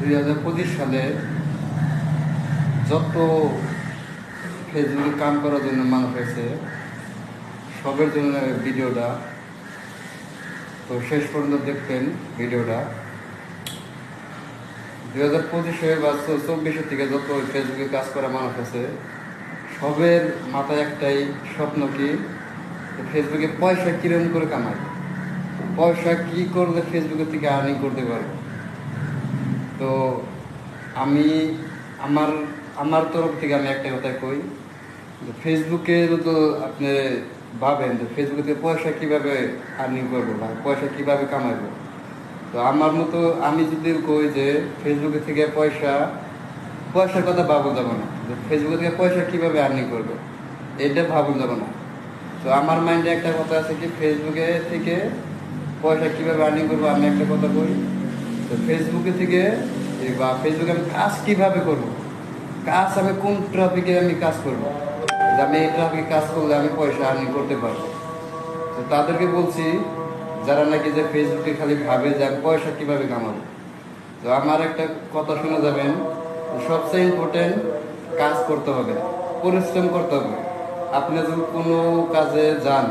2025 সালে যত ফেসবুকে কাম করার জন্য মানুষ আছে সবের জন্য ভিডিওটা তো শেষ পর্যন্ত দেখবেন। ভিডিওটা 2025 বা 2024 থেকে যত ফেসবুকে কাজ করা মানুষ আছে সবের মাথায় একটাই স্বপ্ন, কি ফেসবুকে পয়সা কিরকম করে কামায়, পয়সা কি করলে ফেসবুকের থেকে আর্নিং করতে পারবো। তো আমি আমার তরফ থেকে আমি একটা কথা কই যে ফেসবুকে তো আপনি ভাবেন যে ফেসবুকে থেকে পয়সা কীভাবে আর্নিং করবো বা পয়সা কীভাবে কামাবো। তো আমার মতো আমি যদি কই যে ফেসবুকে থেকে পয়সার কথা ভাবুন যাবো না, যে ফেসবুকে থেকে পয়সা কীভাবে আর্নিং করবো এটা ভাবুন যাবো না। তো আমার মাইন্ডে একটা কথা আছে কি ফেসবুকে থেকে পয়সা কীভাবে আর্নিং করবো। আমি একটা কথা বলি, তো ফেসবুকে থেকে বা ফেসবুকে আমি কাজ কীভাবে করবো, কাজ আমি কোন ট্রাফিকে আমি কাজ করবো, যে আমি এই ট্রাফিকে কাজ করলে আমি পয়সা আর্নিং করতে পারবো। তো তাদেরকে বলছি যারা নাকি যে ফেসবুকে খালি ভাবে যে আমি পয়সা কীভাবে কামাবো। তো আমার একটা কথা শুনে যাবেন, সবচেয়ে ইম্পর্টেন্ট কাজ করতে হবে, পরিশ্রম করতে হবে। আপনি যদি কোনো কাজে যান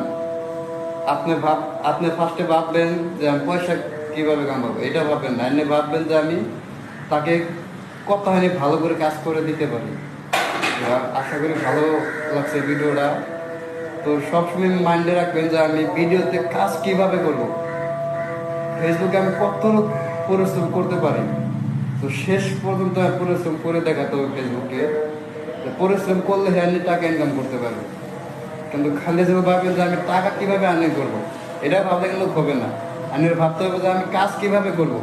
আপনি ফার্স্টে ভাববেন যে আমি পয়সা কীভাবে কামাবো, এটা ভাববেন না। এমনি ভাববেন যে আমি তাকে কতখানি ভালো করে কাজ করে দিতে পারি। আশা করি ভালো লাগছে ভিডিওটা। তো সবসময় মাইন্ডে রাখবেন যে আমি ভিডিওতে কাজ কিভাবে করব, ফেসবুকে আমি কত পরিশ্রম করতে পারি। তো শেষ পর্যন্ত পরিশ্রম করে দেখাতে হবে ফেসবুকে, পরিশ্রম করলে আপনি টাকা ইনকাম করতে পারবেন। কিন্তু খালি যদি ভাবেন যে আমি টাকা কীভাবে আর্নিং করবো, এটা ভাবলে কিন্তু হবে না। আপনি ভাবতে হবে যে আমি কাজ কিভাবে করব,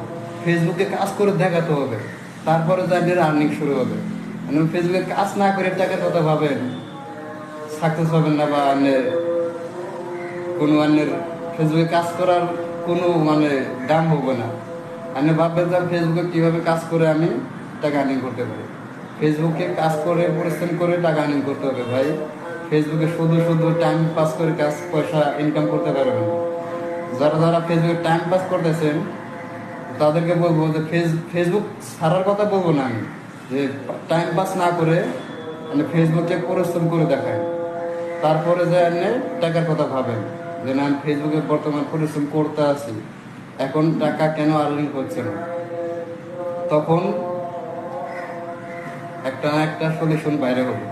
ফেসবুকে কাজ করে দেখাতে হবে, তারপরে যে আপনার আর্নিং শুরু হবে। আপনি ফেসবুকে কাজ না করে টাকার কথা ভাবেন, সাকসেস হবেন না, বা আপনার ফেসবুকে কাজ করার কোনো দাম হবে না। আপনি ভাববেন যে ফেসবুকে কীভাবে কাজ করে আমি টাকা আর্নিং করতে পারি। ফেসবুকে কাজ করে পরিশ্রম করে টাকা আর্নিং করতে হবে ভাই। ফেসবুকে শুধু টাইম পাস করে পয়সা ইনকাম করতে পারবেন। যারা ফেসবুকে টাইম পাস করতেছেন তাদেরকে বলবো যে ফেসবুক ছাড়ার কথা বলবো না আমি, যে টাইম পাস না করে মানে ফেসবুকে পরিশ্রম করে দেখায়, তারপরে যে আপনি টাকার কথা ভাবেন যে না আমি ফেসবুকে বর্তমান পরিশ্রম করতে আছি, এখন টাকা কেন আর্নিং হচ্ছে না, তখন একটা না একটা সলিউশন বাইরে হবে।